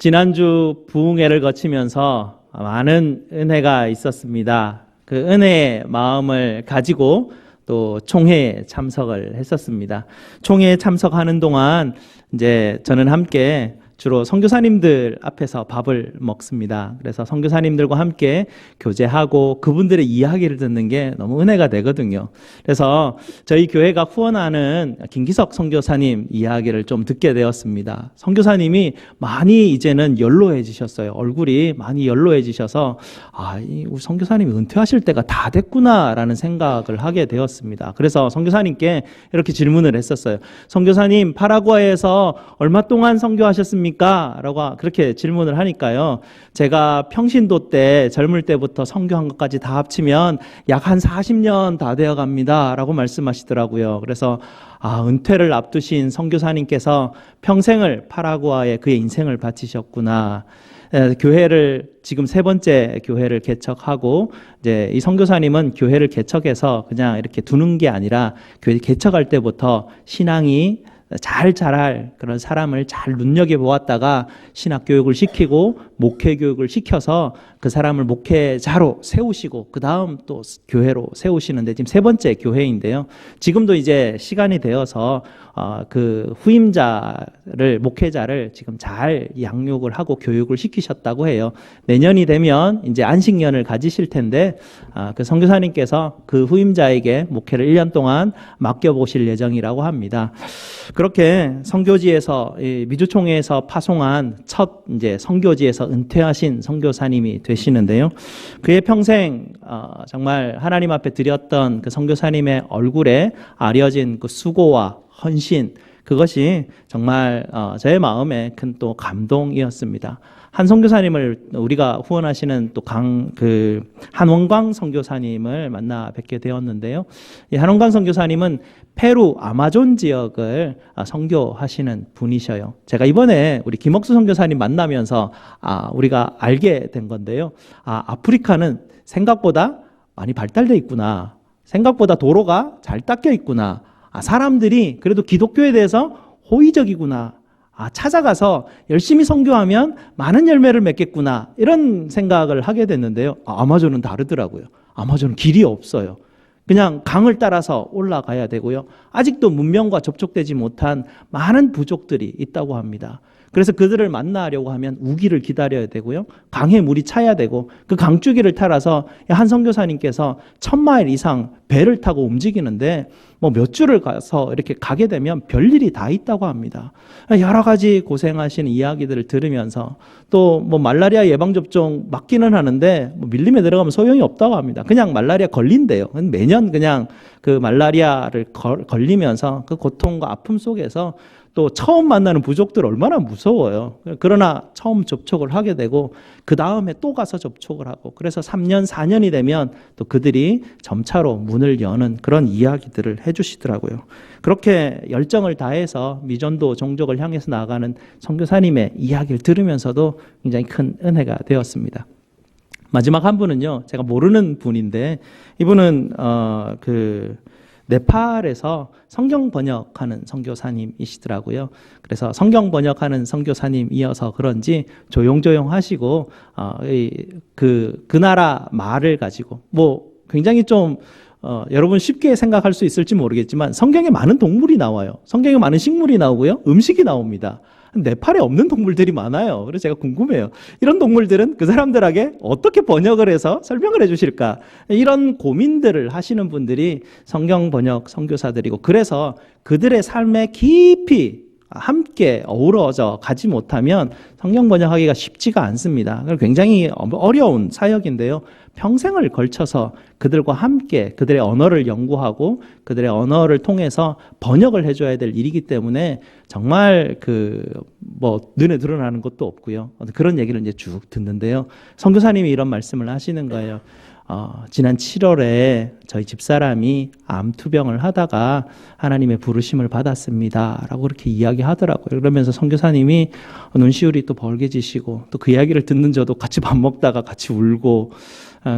지난주 부흥회를 거치면서 많은 은혜가 있었습니다. 그 은혜의 마음을 가지고 또 총회에 참석을 했었습니다. 총회에 참석하는 동안 이제 저는 함께 주로 선교사님들 앞에서 밥을 먹습니다. 그래서 선교사님들과 함께 교제하고 그분들의 이야기를 듣는 게 너무 은혜가 되거든요. 그래서 저희 교회가 후원하는 김기석 선교사님 이야기를 좀 듣게 되었습니다. 선교사님이 많이 이제는 연로해지셨어요. 얼굴이 많이 연로해지셔서 우리 선교사님이 은퇴하실 때가 다 됐구나라는 생각을 하게 되었습니다. 그래서 선교사님께 이렇게 질문을 했었어요. 선교사님, 파라과이에서 얼마 동안 선교하셨습니까? 라고 그렇게 질문을 하니까요. 제가 평신도 때 젊을 때부터 선교한 것까지 다 합치면 약 한 40년 다 되어 갑니다. 라고 말씀하시더라고요. 그래서 은퇴를 앞두신 선교사님께서 평생을 파라과이에 그의 인생을 바치셨구나. 교회를 지금 3번째 교회를 개척하고 이제 이 선교사님은 교회를 개척해서 그냥 이렇게 두는 게 아니라 교회 개척할 때부터 신앙이 잘 자랄 그런 사람을 잘 눈여겨보았다가 신학교육을 시키고 목회교육을 시켜서 그 사람을 목회자로 세우시고 그 다음 또 교회로 세우시는데 지금 3번째 교회인데요. 지금도 이제 시간이 되어서 그 후임자를 목회자를 지금 잘 양육을 하고 교육을 시키셨다고 해요. 내년이 되면 이제 안식년을 가지실 텐데 그 선교사님께서 그 후임자에게 목회를 1년 동안 맡겨보실 예정이라고 합니다. 그렇게 선교지에서 미주총회에서 파송한 첫 이제 선교지에서 은퇴하신 선교사님이 되시는데요. 그의 평생 정말 하나님 앞에 드렸던 그 선교사님의 얼굴에 아려진 그 수고와 헌신, 그것이 정말 저의 마음에 큰 또 감동이었습니다. 한 선교사님을 우리가 후원하시는 또 한원광 선교사님을 만나 뵙게 되었는데요. 이 한원광 선교사님은 페루 아마존 지역을 선교하시는 분이셔요. 제가 이번에 우리 김옥수 선교사님 만나면서 우리가 알게 된 건데요. 아프리카는 생각보다 많이 발달돼 있구나. 생각보다 도로가 잘 닦여 있구나. 사람들이 그래도 기독교에 대해서 호의적이구나. 찾아가서 열심히 선교하면 많은 열매를 맺겠구나. 이런 생각을 하게 됐는데요. 아마존은 다르더라고요. 아마존은 길이 없어요. 그냥 강을 따라서 올라가야 되고요. 아직도 문명과 접촉되지 못한 많은 부족들이 있다고 합니다. 그래서 그들을 만나려고 하면 우기를 기다려야 되고요. 강에 물이 차야 되고 그 강줄기를 따라서 한 선교사님께서 1000마일 이상 배를 타고 움직이는데 몇 주를 가서 이렇게 가게 되면 별일이 다 있다고 합니다. 여러 가지 고생하시는 이야기들을 들으면서 또 말라리아 예방접종 맞기는 하는데 밀림에 들어가면 소용이 없다고 합니다. 그냥 말라리아 걸린대요. 매년 그냥 그 말라리아를 걸리면서 그 고통과 아픔 속에서 또 처음 만나는 부족들 얼마나 무서워요. 그러나 처음 접촉을 하게 되고 그 다음에 또 가서 접촉을 하고 그래서 3년, 4년이 되면 또 그들이 점차로 문을 여는 그런 이야기들을 해주시더라고요. 그렇게 열정을 다해서 미전도 종족을 향해서 나아가는 선교사님의 이야기를 들으면서도 굉장히 큰 은혜가 되었습니다. 마지막 한 분은요, 제가 모르는 분인데 이분은 네팔에서 성경 번역하는 선교사님이시더라고요. 그래서 성경 번역하는 선교사님이어서 그런지 조용조용 하시고 그 나라 말을 가지고 굉장히 좀 여러분 쉽게 생각할 수 있을지 모르겠지만 성경에 많은 동물이 나와요. 성경에 많은 식물이 나오고요. 음식이 나옵니다. 네팔에 없는 동물들이 많아요. 그래서 제가 궁금해요. 이런 동물들은 그 사람들에게 어떻게 번역을 해서 설명을 해주실까? 이런 고민들을 하시는 분들이 성경 번역 선교사들이고 그래서 그들의 삶에 깊이 함께 어우러져 가지 못하면 성경 번역하기가 쉽지가 않습니다. 굉장히 어려운 사역인데요. 평생을 걸쳐서 그들과 함께 그들의 언어를 연구하고 그들의 언어를 통해서 번역을 해줘야 될 일이기 때문에 정말 눈에 드러나는 것도 없고요. 그런 얘기를 이제 쭉 듣는데요. 선교사님이 이런 말씀을 하시는 거예요. 지난 7월에 저희 집사람이 암투병을 하다가 하나님의 부르심을 받았습니다. 라고 그렇게 이야기하더라고요. 그러면서 선교사님이 눈시울이 또 벌게지시고 또 그 이야기를 듣는 저도 같이 밥 먹다가 같이 울고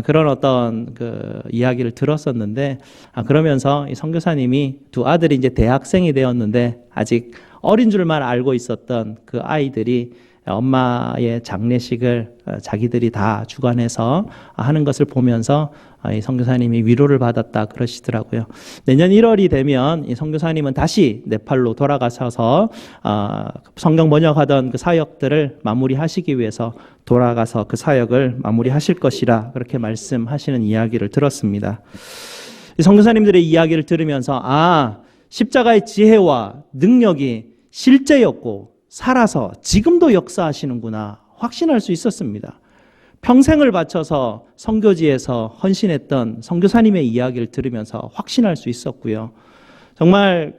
그런 어떤 그 이야기를 들었었는데 그러면서 이 선교사님이 두 아들이 이제 대학생이 되었는데 아직 어린 줄만 알고 있었던 그 아이들이 엄마의 장례식을 자기들이 다 주관해서 하는 것을 보면서 이 선교사님이 위로를 받았다 그러시더라고요. 내년 1월이 되면 이 선교사님은 다시 네팔로 돌아가셔서 성경 번역하던 그 사역들을 마무리하시기 위해서 돌아가서 그 사역을 마무리하실 것이라 그렇게 말씀하시는 이야기를 들었습니다. 이 선교사님들의 이야기를 들으면서 십자가의 지혜와 능력이 실제였고 살아서 지금도 역사하시는구나 확신할 수 있었습니다. 평생을 바쳐서 선교지에서 헌신했던 선교사님의 이야기를 들으면서 확신할 수 있었고요. 정말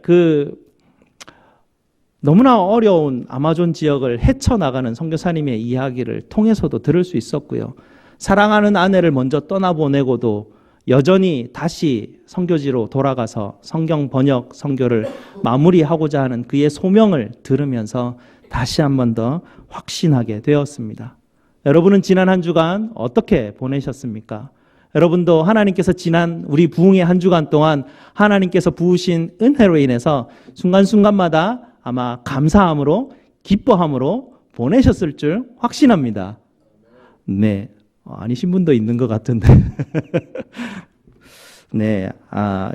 너무나 어려운 아마존 지역을 헤쳐나가는 선교사님의 이야기를 통해서도 들을 수 있었고요. 사랑하는 아내를 먼저 떠나보내고도 여전히 다시 선교지로 돌아가서 성경 번역 선교를 마무리하고자 하는 그의 소명을 들으면서 다시 한 번 더 확신하게 되었습니다. 여러분은 지난 한 주간 어떻게 보내셨습니까? 여러분도 하나님께서 지난 우리 부흥의 한 주간 동안 하나님께서 부으신 은혜로 인해서 순간순간마다 아마 감사함으로 기뻐함으로 보내셨을 줄 확신합니다. 네. 아니신 분도 있는 것 같은데. 네,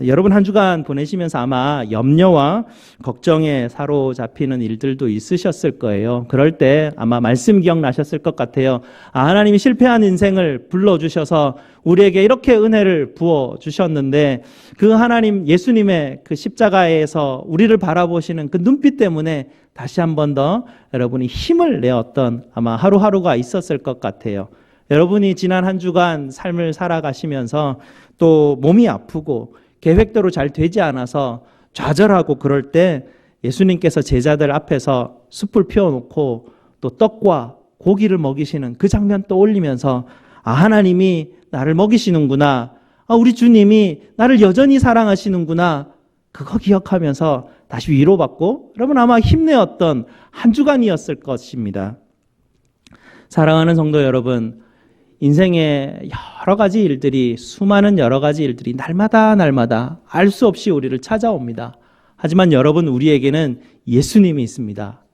여러분 한 주간 보내시면서 아마 염려와 걱정에 사로잡히는 일들도 있으셨을 거예요. 그럴 때 아마 말씀 기억나셨을 것 같아요. 하나님이 실패한 인생을 불러주셔서 우리에게 이렇게 은혜를 부어주셨는데 그 하나님 예수님의 그 십자가에서 우리를 바라보시는 그 눈빛 때문에 다시 한 번 더 여러분이 힘을 내었던 아마 하루하루가 있었을 것 같아요. 여러분이 지난 한 주간 삶을 살아가시면서 또 몸이 아프고 계획대로 잘 되지 않아서 좌절하고 그럴 때 예수님께서 제자들 앞에서 숯불 피워놓고 또 떡과 고기를 먹이시는 그 장면 떠올리면서 하나님이 나를 먹이시는구나. 우리 주님이 나를 여전히 사랑하시는구나. 그거 기억하면서 다시 위로받고 여러분 아마 힘내었던 한 주간이었을 것입니다. 사랑하는 성도 여러분, 인생의 여러 가지 일들이 수많은 여러 가지 일들이 날마다 알 수 없이 우리를 찾아옵니다. 하지만 여러분 우리에게는 예수님이 있습니다.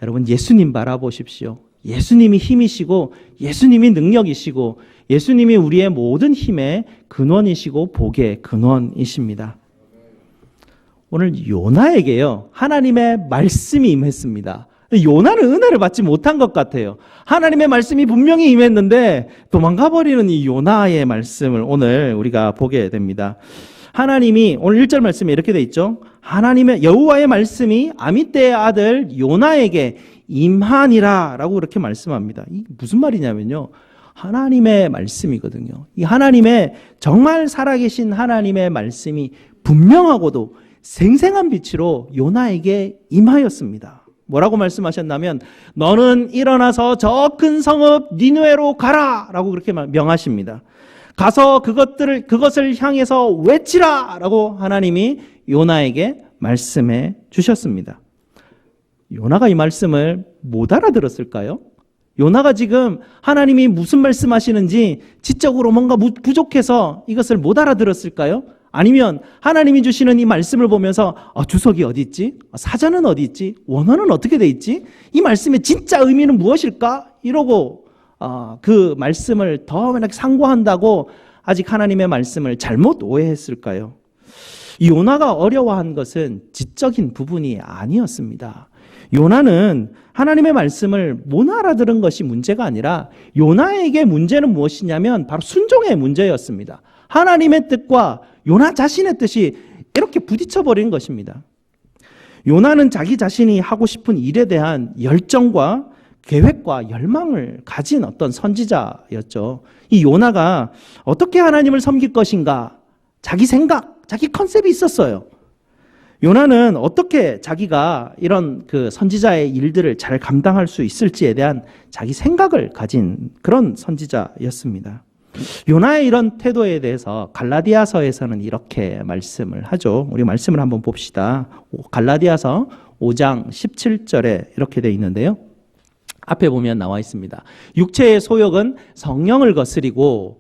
여러분 예수님 바라보십시오. 예수님이 힘이시고 예수님이 능력이시고 예수님이 우리의 모든 힘의 근원이시고 복의 근원이십니다. 오늘 요나에게요 하나님의 말씀이 임했습니다. 요나는 은혜를 받지 못한 것 같아요. 하나님의 말씀이 분명히 임했는데 도망가버리는 이 요나의 말씀을 오늘 우리가 보게 됩니다. 하나님이 오늘 1절 말씀에 이렇게 돼 있죠. 하나님의 여호와의 말씀이 아미떼의 아들 요나에게 임하니라 라고 그렇게 말씀합니다. 이게 무슨 말이냐면요, 하나님의 말씀이거든요. 이 하나님의 정말 살아계신 하나님의 말씀이 분명하고도 생생한 빛으로 요나에게 임하였습니다. 뭐라고 말씀하셨냐면 너는 일어나서 저 큰 성읍 니느웨로 가라 라고 그렇게 명하십니다. 가서 그것을 향해서 외치라 라고 하나님이 요나에게 말씀해 주셨습니다. 요나가 이 말씀을 못 알아들었을까요? 요나가 지금 하나님이 무슨 말씀하시는지 지적으로 뭔가 부족해서 이것을 못 알아들었을까요? 아니면 하나님이 주시는 이 말씀을 보면서 주석이 어디 있지? 사전은 어디 있지? 원어는 어떻게 돼 있지? 이 말씀의 진짜 의미는 무엇일까? 이러고 그 말씀을 더 상고한다고 아직 하나님의 말씀을 잘못 오해했을까요? 이 요나가 어려워한 것은 지적인 부분이 아니었습니다. 요나는 하나님의 말씀을 못 알아들은 것이 문제가 아니라 요나에게 문제는 무엇이냐면 바로 순종의 문제였습니다. 하나님의 뜻과 요나 자신의 뜻이 이렇게 부딪혀버린 것입니다. 요나는 자기 자신이 하고 싶은 일에 대한 열정과 계획과 열망을 가진 어떤 선지자였죠. 이 요나가 어떻게 하나님을 섬길 것인가, 자기 생각, 자기 컨셉이 있었어요. 요나는 어떻게 자기가 이런 그 선지자의 일들을 잘 감당할 수 있을지에 대한 자기 생각을 가진 그런 선지자였습니다. 요나의 이런 태도에 대해서 갈라디아서에서는 이렇게 말씀을 하죠. 우리 말씀을 한번 봅시다. 갈라디아서 5장 17절에 이렇게 되어 있는데요. 앞에 보면 나와 있습니다. 육체의 소욕은 성령을 거스리고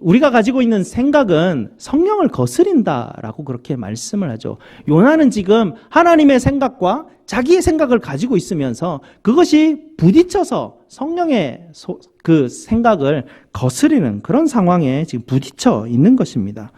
우리가 가지고 있는 생각은 성령을 거스린다라고 그렇게 말씀을 하죠. 요나는 지금 하나님의 생각과 자기의 생각을 가지고 있으면서 그것이 부딪혀서 성령의 그 생각을 거스리는 그런 상황에 지금 부딪혀 있는 것입니다.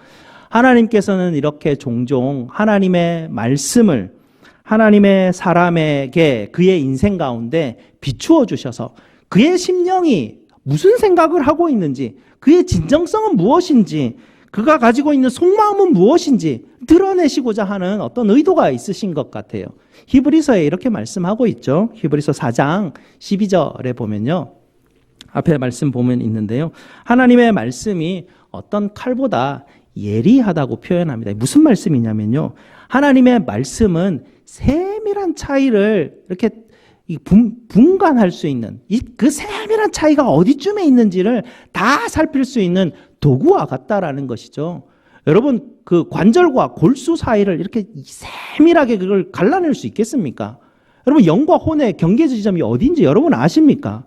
하나님께서는 이렇게 종종 하나님의 말씀을 하나님의 사람에게 그의 인생 가운데 비추어 주셔서 그의 심령이 무슨 생각을 하고 있는지, 그의 진정성은 무엇인지, 그가 가지고 있는 속마음은 무엇인지 드러내시고자 하는 어떤 의도가 있으신 것 같아요. 히브리서에 이렇게 말씀하고 있죠. 히브리서 4장 12절에 보면요. 앞에 말씀 보면 있는데요. 하나님의 말씀이 어떤 칼보다 예리하다고 표현합니다. 무슨 말씀이냐면요. 하나님의 말씀은 세밀한 차이를 이렇게 분간할 수 있는 그 세밀한 차이가 어디쯤에 있는지를 다 살필 수 있는 도구와 같다라는 것이죠. 여러분, 그 관절과 골수 사이를 이렇게 세밀하게 그걸 갈라낼 수 있겠습니까? 여러분, 영과 혼의 경계 지점이 어딘지 여러분 아십니까?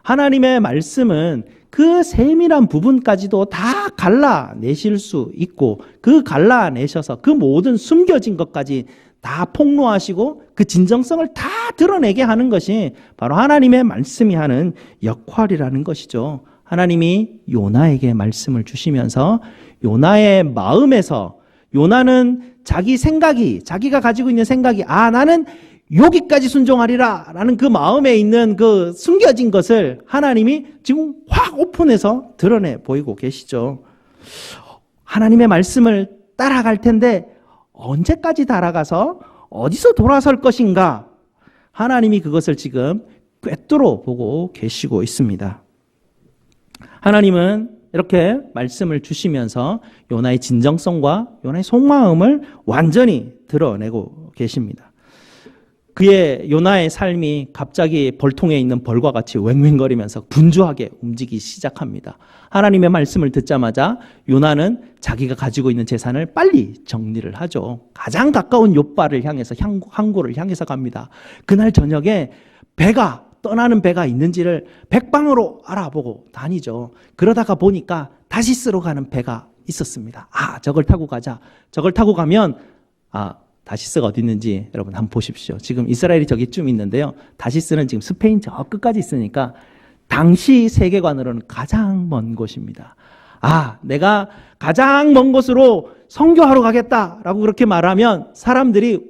하나님의 말씀은 그 세밀한 부분까지도 다 갈라내실 수 있고, 그 갈라내셔서 그 모든 숨겨진 것까지 다 폭로하시고 그 진정성을 다 드러내게 하는 것이 바로 하나님의 말씀이 하는 역할이라는 것이죠. 하나님이 요나에게 말씀을 주시면서 요나의 마음에서, 요나는 자기가 가지고 있는 생각이 나는 여기까지 순종하리라 라는 그 마음에 있는 그 숨겨진 것을 하나님이 지금 확 오픈해서 드러내 보이고 계시죠. 하나님의 말씀을 따라갈 텐데 언제까지 달아가서 어디서 돌아설 것인가? 하나님이 그것을 지금 꿰뚫어 보고 계시고 있습니다. 하나님은 이렇게 말씀을 주시면서 요나의 진정성과 요나의 속마음을 완전히 드러내고 계십니다. 그의 요나의 삶이 갑자기 벌통에 있는 벌과 같이 왱왱거리면서 분주하게 움직이기 시작합니다. 하나님의 말씀을 듣자마자 요나는 자기가 가지고 있는 재산을 빨리 정리를 하죠. 가장 가까운 욥바를 향해서 항구를 향해서 갑니다. 그날 저녁에 떠나는 배가 있는지를 백방으로 알아보고 다니죠. 그러다가 보니까 다시스로 가는 배가 있었습니다. 저걸 타고 가자. 저걸 타고 가면 다시스가 어디 있는지 여러분 한번 보십시오. 지금 이스라엘이 저기쯤 있는데요. 다시스는 지금 스페인 저 끝까지 있으니까 당시 세계관으로는 가장 먼 곳입니다. 내가 가장 먼 곳으로 선교하러 가겠다라고 그렇게 말하면 사람들이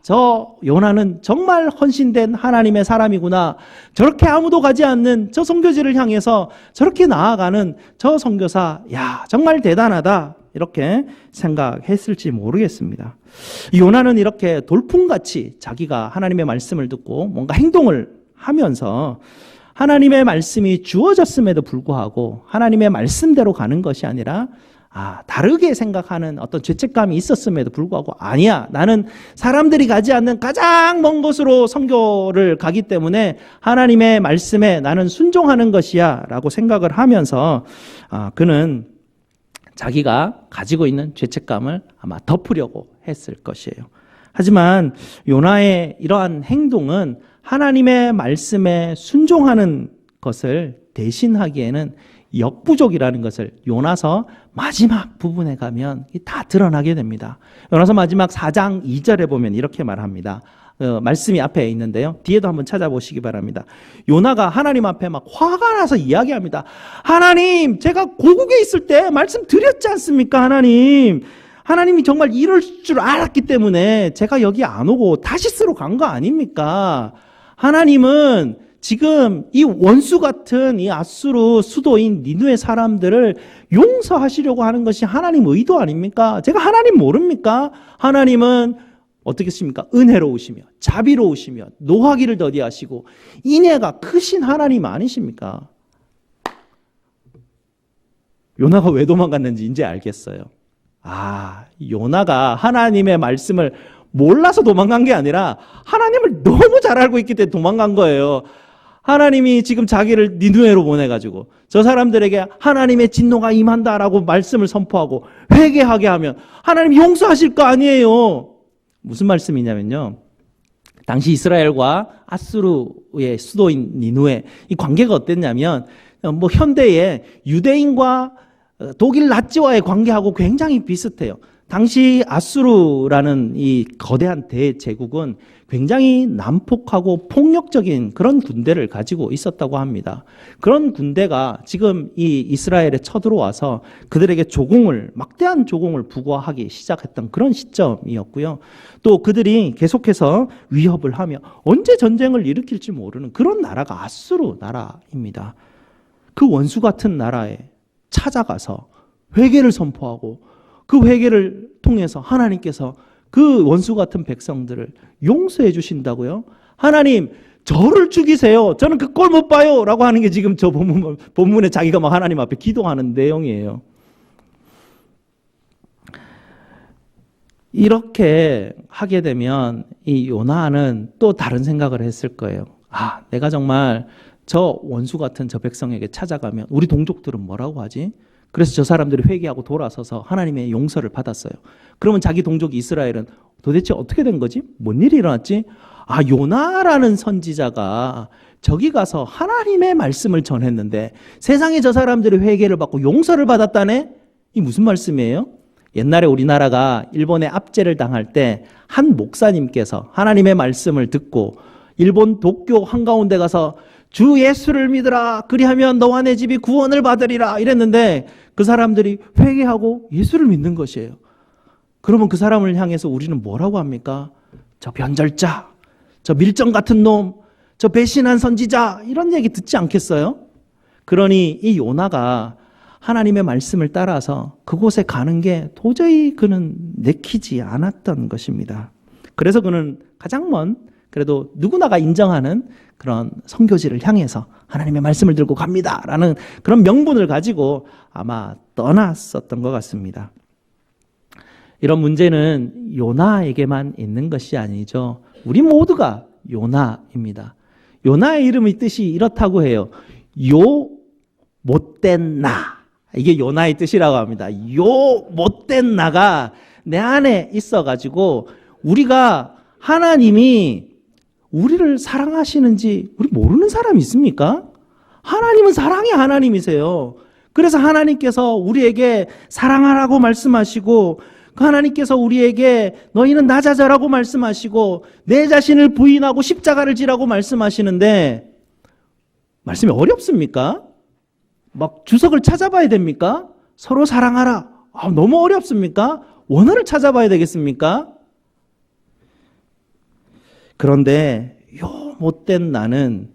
저 요나는 정말 헌신된 하나님의 사람이구나. 저렇게 아무도 가지 않는 저 선교지를 향해서 저렇게 나아가는 저 선교사, 정말 대단하다. 이렇게 생각했을지 모르겠습니다. 요나는 이렇게 돌풍같이 자기가 하나님의 말씀을 듣고 뭔가 행동을 하면서 하나님의 말씀이 주어졌음에도 불구하고 하나님의 말씀대로 가는 것이 아니라 다르게 생각하는 어떤 죄책감이 있었음에도 불구하고 아니야, 나는 사람들이 가지 않는 가장 먼 곳으로 선교를 가기 때문에 하나님의 말씀에 나는 순종하는 것이야 라고 생각을 하면서 그는 자기가 가지고 있는 죄책감을 아마 덮으려고 했을 것이에요. 하지만 요나의 이러한 행동은 하나님의 말씀에 순종하는 것을 대신하기에는 역부족이라는 것을 요나서 마지막 부분에 가면 다 드러나게 됩니다. 요나서 마지막 4장 2절에 보면 이렇게 말합니다. 말씀이 앞에 있는데요. 뒤에도 한번 찾아보시기 바랍니다. 요나가 하나님 앞에 막 화가 나서 이야기합니다. 하나님, 제가 고국에 있을 때 말씀 드렸지 않습니까? 하나님이 정말 이럴 줄 알았기 때문에 제가 여기 안 오고 다시스로 간 거 아닙니까? 하나님은 지금 이 원수 같은 이 아수르 수도인 니느웨 사람들을 용서하시려고 하는 것이 하나님 의도 아닙니까? 제가 하나님 모릅니까? 하나님은 어떻겠습니까? 은혜로우시며 자비로우시며 노하기를 더디하시고 인애가 크신 하나님 아니십니까? 요나가 왜 도망갔는지 이제 알겠어요. 요나가 하나님의 말씀을 몰라서 도망간 게 아니라 하나님을 너무 잘 알고 있기 때문에 도망간 거예요. 하나님이 지금 자기를 니느웨로 보내가지고 저 사람들에게 하나님의 진노가 임한다라고 말씀을 선포하고 회개하게 하면 하나님 용서하실 거 아니에요. 무슨 말씀이냐면요, 당시 이스라엘과 아수르의 수도인 니누에 이 관계가 어땠냐면 뭐 현대의 유대인과 독일 나치와의 관계하고 굉장히 비슷해요. 당시 아수르라는 이 거대한 대제국은 굉장히 난폭하고 폭력적인 그런 군대를 가지고 있었다고 합니다. 그런 군대가 지금 이 이스라엘에 쳐들어와서 그들에게 막대한 조공을 부과하기 시작했던 그런 시점이었고요. 또 그들이 계속해서 위협을 하며 언제 전쟁을 일으킬지 모르는 그런 나라가 아수르 나라입니다. 그 원수 같은 나라에 찾아가서 회개를 선포하고 그 회개를 통해서 하나님께서 그 원수 같은 백성들을 용서해 주신다고요? 하나님, 저를 죽이세요. 저는 그 꼴 못 봐요. 라고 하는 게 지금 저 본문에 자기가 막 하나님 앞에 기도하는 내용이에요. 이렇게 하게 되면 이 요나는 또 다른 생각을 했을 거예요. 아, 내가 정말 저 원수 같은 저 백성에게 찾아가면 우리 동족들은 뭐라고 하지? 그래서 저 사람들이 회개하고 돌아서서 하나님의 용서를 받았어요. 그러면 자기 동족 이스라엘은 도대체 어떻게 된 거지? 뭔 일이 일어났지? 아, 요나라는 선지자가 저기 가서 하나님의 말씀을 전했는데 세상에 저 사람들이 회개를 받고 용서를 받았다네? 이 무슨 말씀이에요? 옛날에 우리나라가 일본에 압제를 당할 때 한 목사님께서 하나님의 말씀을 듣고 일본 도쿄 한가운데 가서 주 예수를 믿으라 그리하면 너와 내 집이 구원을 받으리라 이랬는데 그 사람들이 회개하고 예수를 믿는 것이에요. 그러면 그 사람을 향해서 우리는 뭐라고 합니까? 저 변절자, 저 밀정 같은 놈, 저 배신한 선지자 이런 얘기 듣지 않겠어요? 그러니 이 요나가 하나님의 말씀을 따라서 그곳에 가는 게 도저히 그는 내키지 않았던 것입니다. 그래서 그는 가장 먼 그래도 누구나가 인정하는 그런 선교지를 향해서 하나님의 말씀을 들고 갑니다라는 그런 명분을 가지고 아마 떠났었던 것 같습니다. 이런 문제는 요나에게만 있는 것이 아니죠. 우리 모두가 요나입니다. 요나의 이름의 뜻이 이렇다고 해요. 요 못된 나. 이게 요나의 뜻이라고 합니다. 요 못된 나가 내 안에 있어가지고 우리가 하나님이 우리를 사랑하시는지 우리 모르는 사람이 있습니까? 하나님은 사랑의 하나님이세요. 그래서 하나님께서 우리에게 사랑하라고 말씀하시고 하나님께서 우리에게 너희는 나 자자라고 말씀하시고 내 자신을 부인하고 십자가를 지라고 말씀하시는데 말씀이 어렵습니까? 막 주석을 찾아봐야 됩니까? 서로 사랑하라. 너무 어렵습니까? 원어를 찾아봐야 되겠습니까? 그런데 요 못된 나는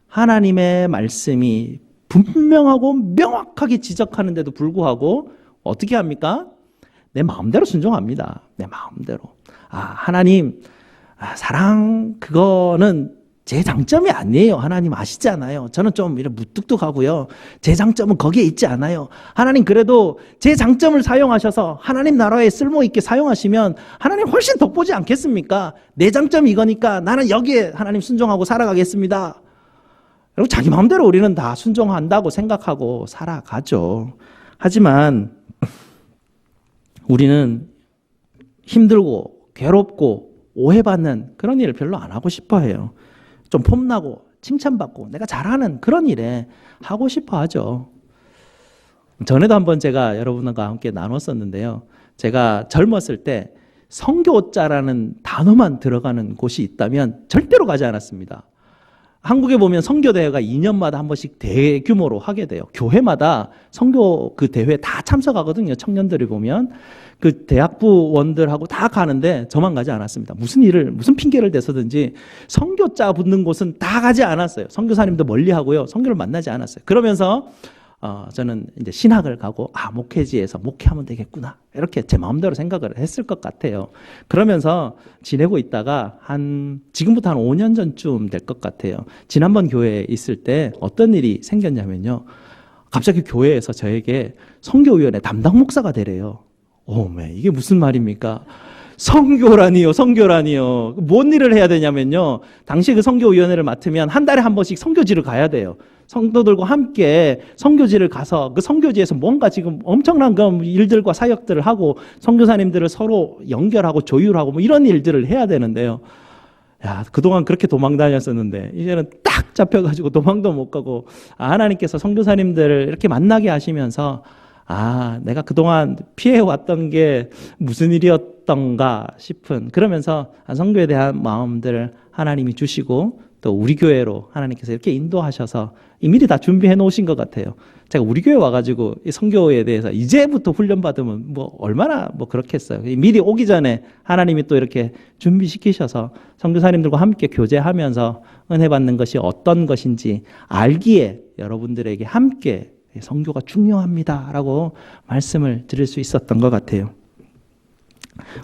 하나님의 말씀이 분명하고 명확하게 지적하는데도 불구하고 어떻게 합니까? 내 마음대로 순종합니다. 내 마음대로. 하나님, 사랑 그거는 제 장점이 아니에요. 하나님 아시잖아요. 저는 좀 이렇게 무뚝뚝하고요. 제 장점은 거기에 있지 않아요. 하나님 그래도 제 장점을 사용하셔서 하나님 나라에 쓸모있게 사용하시면 하나님 훨씬 덕보지 않겠습니까? 내 장점이 이거니까 나는 여기에 하나님 순종하고 살아가겠습니다. 그리고 자기 마음대로 우리는 다 순종한다고 생각하고 살아가죠. 하지만 우리는 힘들고 괴롭고 오해받는 그런 일을 별로 안 하고 싶어 해요. 좀 폼나고 칭찬받고 내가 잘하는 그런 일에 하고 싶어 하죠. 전에도 한번 제가 여러분과 함께 나눴었는데요. 제가 젊었을 때 선교자라는 단어만 들어가는 곳이 있다면 절대로 가지 않았습니다. 한국에 보면 선교대회가 2년마다 한 번씩 대규모로 하게 돼요. 교회마다 선교 그 대회 다 참석하거든요. 청년들이 보면. 그 대학부원들하고 다 가는데 저만 가지 않았습니다. 무슨 핑계를 대서든지 선교자 붙는 곳은 다 가지 않았어요. 선교사님도 멀리 하고요. 선교를 만나지 않았어요. 그러면서 저는 이제 신학을 가고 목회지에서 목회하면 되겠구나 이렇게 제 마음대로 생각을 했을 것 같아요. 그러면서 지내고 있다가 지금부터 한 5년 전쯤 될 것 같아요. 지난번 교회에 있을 때 어떤 일이 생겼냐면요. 갑자기 교회에서 저에게 선교위원회 담당 목사가 되래요. 이게 무슨 말입니까? 선교라니요. 뭔 일을 해야 되냐면요. 당시 그 선교위원회를 맡으면 한 달에 한 번씩 선교지를 가야 돼요. 성도들과 함께 선교지를 가서 그 선교지에서 뭔가 지금 엄청난 그 일들과 사역들을 하고 선교사님들을 서로 연결하고 조율하고 뭐 이런 일들을 해야 되는데요. 야, 그동안 그렇게 도망 다녔었는데 이제는 딱 잡혀가지고 도망도 못 가고, 하나님께서 선교사님들을 이렇게 만나게 하시면서 내가 그동안 피해왔던 게 무슨 일이었던가 싶은, 그러면서 선교에 대한 마음들을 하나님이 주시고 또 우리 교회로 하나님께서 이렇게 인도하셔서 미리 다 준비해 놓으신 것 같아요. 제가 우리 교회 와가지고 이 선교에 대해서 이제부터 훈련받으면 뭐 얼마나 뭐 그렇겠어요. 미리 오기 전에 하나님이 또 이렇게 준비시키셔서 선교사님들과 함께 교제하면서 은혜 받는 것이 어떤 것인지 알기에 여러분들에게 함께 선교가 중요합니다라고 말씀을 드릴 수 있었던 것 같아요.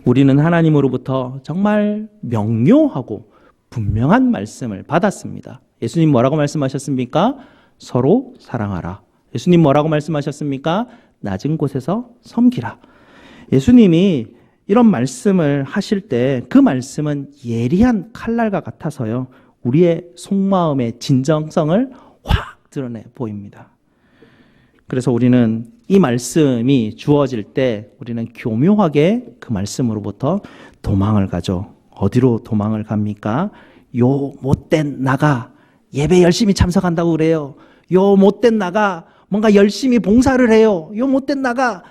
우리는 하나님으로부터 정말 명료하고 분명한 말씀을 받았습니다. 예수님 뭐라고 말씀하셨습니까? 서로 사랑하라. 예수님 뭐라고 말씀하셨습니까? 낮은 곳에서 섬기라. 예수님이 이런 말씀을 하실 때 그 말씀은 예리한 칼날과 같아서요, 우리의 속마음의 진정성을 확 드러내 보입니다. 그래서 우리는 이 말씀이 주어질 때 우리는 교묘하게 그 말씀으로부터 도망을 가죠. 어디로 도망을 갑니까? 요 못된 나가 예배 열심히 참석한다고 그래요. 요 못된 나가 뭔가 열심히 봉사를 해요. 요 못된 나가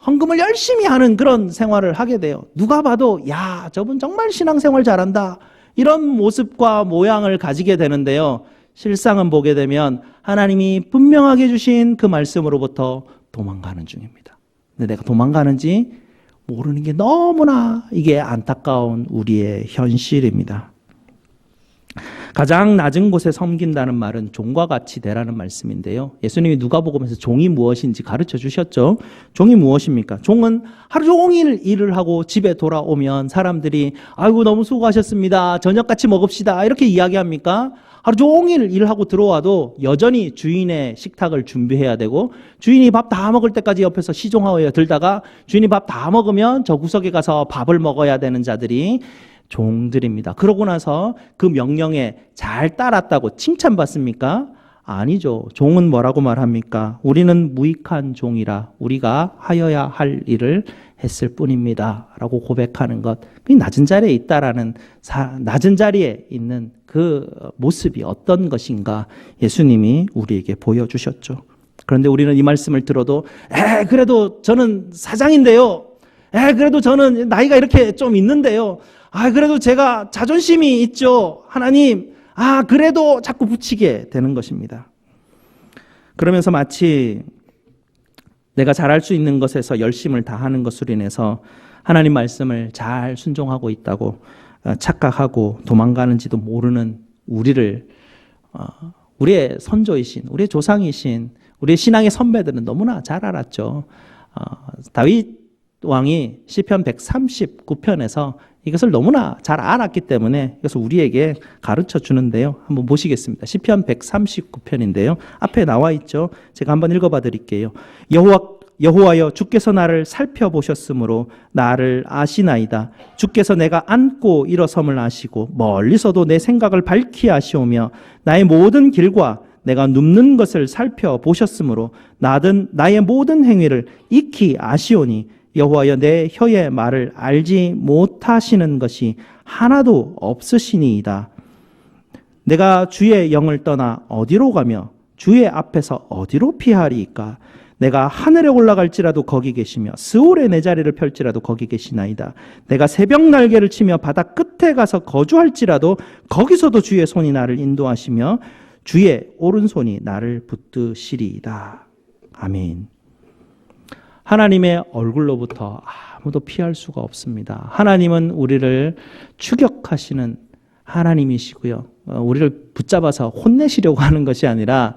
헌금을 열심히 하는 그런 생활을 하게 돼요. 누가 봐도 야, 저분 정말 신앙생활 잘한다, 이런 모습과 모양을 가지게 되는데요, 실상은 보게 되면 하나님이 분명하게 주신 그 말씀으로부터 도망가는 중입니다. 근데 내가 도망가는지 모르는 게 너무나 이게 안타까운 우리의 현실입니다. 가장 낮은 곳에 섬긴다는 말은 종과 같이 되라는 말씀인데요, 예수님이 누가복음에서 종이 무엇인지 가르쳐 주셨죠. 종이 무엇입니까? 종은 하루 종일 일을 하고 집에 돌아오면 사람들이 아이고 너무 수고하셨습니다, 저녁 같이 먹읍시다, 이렇게 이야기합니까? 하루 종일 일하고 들어와도 여전히 주인의 식탁을 준비해야 되고, 주인이 밥 다 먹을 때까지 옆에서 시종하여 들다가 주인이 밥 다 먹으면 저 구석에 가서 밥을 먹어야 되는 자들이 종들입니다. 그러고 나서 그 명령에 잘 따랐다고 칭찬받습니까? 아니죠. 종은 뭐라고 말합니까? 우리는 무익한 종이라 우리가 하여야 할 일을 했을 뿐입니다 라고 고백하는 것, 그 낮은 자리에 있다라는, 낮은 자리에 있는 그 모습이 어떤 것인가 예수님이 우리에게 보여주셨죠. 그런데 우리는 이 말씀을 들어도 그래도 저는 사장인데요, 그래도 저는 나이가 이렇게 좀 있는데요, 그래도 제가 자존심이 있죠, 하나님, 그래도 자꾸 붙이게 되는 것입니다. 그러면서 마치 내가 잘할 수 있는 것에서 열심을 다하는 것으로 인해서 하나님 말씀을 잘 순종하고 있다고 착각하고 도망가는지도 모르는 우리를, 우리의 선조이신, 우리의 조상이신, 우리의 신앙의 선배들은 너무나 잘 알았죠. 다윗 왕이 시편 139편에서 이것을 너무나 잘 알았기 때문에 이것을 우리에게 가르쳐 주는데요, 한번 보시겠습니다. 시편 139편인데요 앞에 나와 있죠. 제가 한번 읽어봐 드릴게요. 여호와여, 주께서 나를 살펴보셨으므로 나를 아시나이다. 주께서 내가 앉고 일어섬을 아시고 멀리서도 내 생각을 밝히 아시오며 나의 모든 길과 내가 눕는 것을 살펴보셨으므로 나의 모든 행위를 익히 아시오니 여호와여, 내 혀의 말을 알지 못하시는 것이 하나도 없으시니이다. 내가 주의 영을 떠나 어디로 가며 주의 앞에서 어디로 피하리이까? 내가 하늘에 올라갈지라도 거기 계시며 스올에 내 자리를 펼지라도 거기 계시나이다. 내가 새벽 날개를 치며 바다 끝에 가서 거주할지라도 거기서도 주의 손이 나를 인도하시며 주의 오른손이 나를 붙드시리이다. 아멘. 하나님의 얼굴로부터 아무도 피할 수가 없습니다. 하나님은 우리를 추격하시는 하나님이시고요, 우리를 붙잡아서 혼내시려고 하는 것이 아니라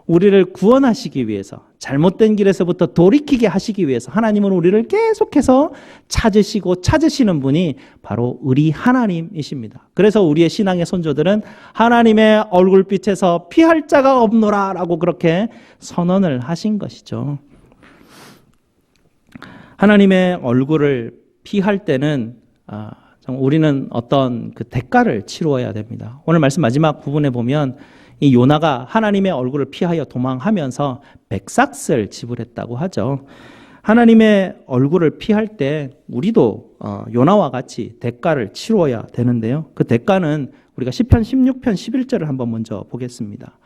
우리를 구원하시기 위해서, 잘못된 길에서부터 돌이키게 하시기 위해서 하나님은 우리를 계속해서 찾으시는 분이 바로 우리 하나님이십니다. 그래서 우리의 신앙의 선조들은 하나님의 얼굴빛에서 피할 자가 없노라 라고 그렇게 선언을 하신 것이죠. 하나님의 얼굴을 피할 때는 우리는 어떤 그 대가를 치루어야 됩니다. 오늘 말씀 마지막 부분에 보면 이 요나가 하나님의 얼굴을 피하여 도망하면서 백삭스를 지불했다고 하죠. 하나님의 얼굴을 피할 때 우리도 요나와 같이 대가를 치러야 되는데요. 그 대가는 우리가 시편 16편 11절을 한번 먼저 보겠습니다.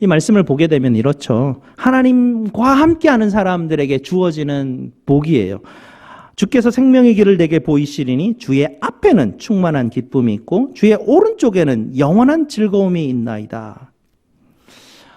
이 말씀을 보게 되면 이렇죠. 하나님과 함께하는 사람들에게 주어지는 복이에요. 주께서 생명의 길을 내게 보이시리니 주의 앞에는 충만한 기쁨이 있고 주의 오른쪽에는 영원한 즐거움이 있나이다.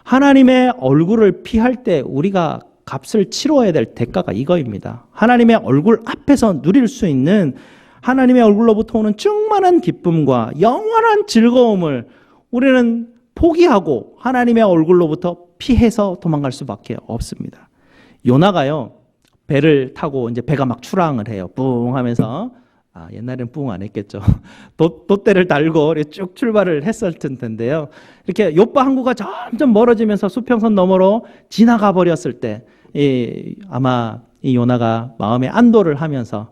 하나님의 얼굴을 피할 때 우리가 값을 치러야 될 대가가 이거입니다. 하나님의 얼굴 앞에서 누릴 수 있는 하나님의 얼굴로부터 오는 충만한 기쁨과 영원한 즐거움을 우리는 포기하고 하나님의 얼굴로부터 피해서 도망갈 수밖에 없습니다. 요나가요, 배를 타고 이제 배가 막 출항을 해요. 뿡 하면서, 옛날에는 뿡 안 했겠죠. 돛대를 달고 쭉 출발을 했을 텐데요. 이렇게 요파 항구가 점점 멀어지면서 수평선 너머로 지나가 버렸을 때, 아마 이 요나가 마음의 안도를 하면서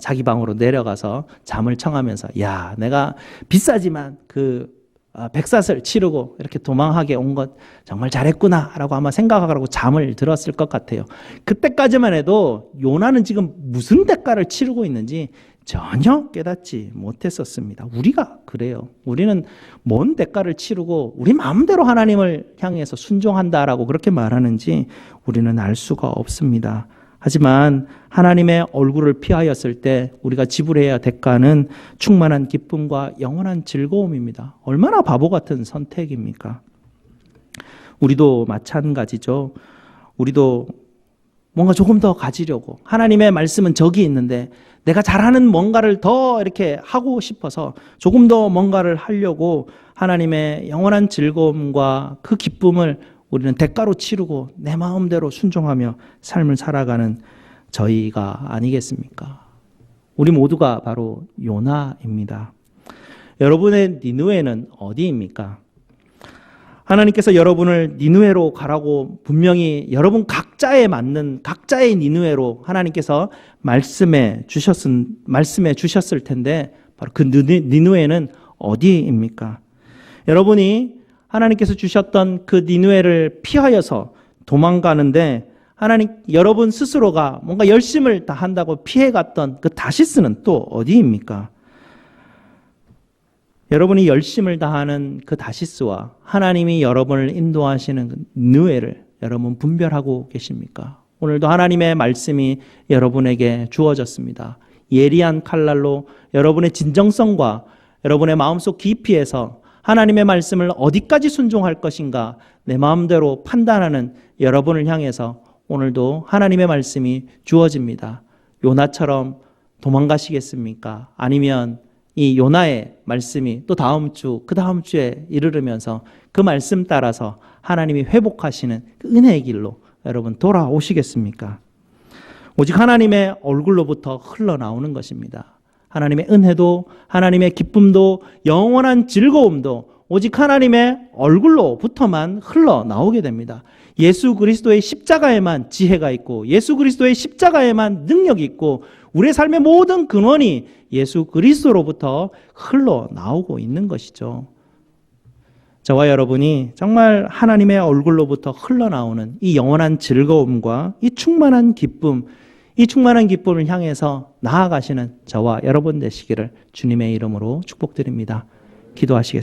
자기 방으로 내려가서 잠을 청하면서, 야, 내가 비싸지만 그 백삿을 치르고 이렇게 도망하게 온 것 정말 잘했구나 라고 아마 생각하고 잠을 들었을 것 같아요. 그때까지만 해도 요나는 지금 무슨 대가를 치르고 있는지 전혀 깨닫지 못했었습니다. 우리가 그래요. 우리는 뭔 대가를 치르고 우리 마음대로 하나님을 향해서 순종한다라고 그렇게 말하는지 우리는 알 수가 없습니다. 하지만 하나님의 얼굴을 피하였을 때 우리가 지불해야 할 대가는 충만한 기쁨과 영원한 즐거움입니다. 얼마나 바보 같은 선택입니까? 우리도 마찬가지죠. 우리도 뭔가 조금 더 가지려고, 하나님의 말씀은 저기 있는데 내가 잘하는 뭔가를 더 이렇게 하고 싶어서 조금 더 뭔가를 하려고 하나님의 영원한 즐거움과 그 기쁨을 우리는 대가로 치르고 내 마음대로 순종하며 삶을 살아가는 저희가 아니겠습니까? 우리 모두가 바로 요나입니다. 여러분의 니느웨는 어디입니까? 하나님께서 여러분을 니느웨로 가라고 분명히 여러분 각자에 맞는 각자의 니느웨로 하나님께서 말씀해 주셨을 텐데 바로 그 니느웨는 어디입니까? 여러분이 하나님께서 주셨던 그 니느웨를 피하여서 도망가는데 여러분 스스로가 뭔가 열심을 다한다고 피해갔던 그 다시스는 또 어디입니까? 여러분이 열심을 다하는 그 다시스와 하나님이 여러분을 인도하시는 그 니느웨를 여러분 분별하고 계십니까? 오늘도 하나님의 말씀이 여러분에게 주어졌습니다. 예리한 칼날로 여러분의 진정성과 여러분의 마음속 깊이에서 하나님의 말씀을 어디까지 순종할 것인가 내 마음대로 판단하는 여러분을 향해서 오늘도 하나님의 말씀이 주어집니다. 요나처럼 도망가시겠습니까? 아니면 이 요나의 말씀이 또 다음 주, 그 다음 주에 이르르면서 그 말씀 따라서 하나님이 회복하시는 그 은혜의 길로 여러분 돌아오시겠습니까? 오직 하나님의 얼굴로부터 흘러나오는 것입니다. 하나님의 은혜도 하나님의 기쁨도 영원한 즐거움도 오직 하나님의 얼굴로부터만 흘러나오게 됩니다. 예수 그리스도의 십자가에만 지혜가 있고 예수 그리스도의 십자가에만 능력이 있고 우리의 삶의 모든 근원이 예수 그리스도로부터 흘러나오고 있는 것이죠. 저와 여러분이 정말 하나님의 얼굴로부터 흘러나오는 이 영원한 즐거움과 이 충만한 기쁨을 향해서 나아가시는 저와 여러분 되시기를 주님의 이름으로 축복드립니다. 기도하시겠습니다.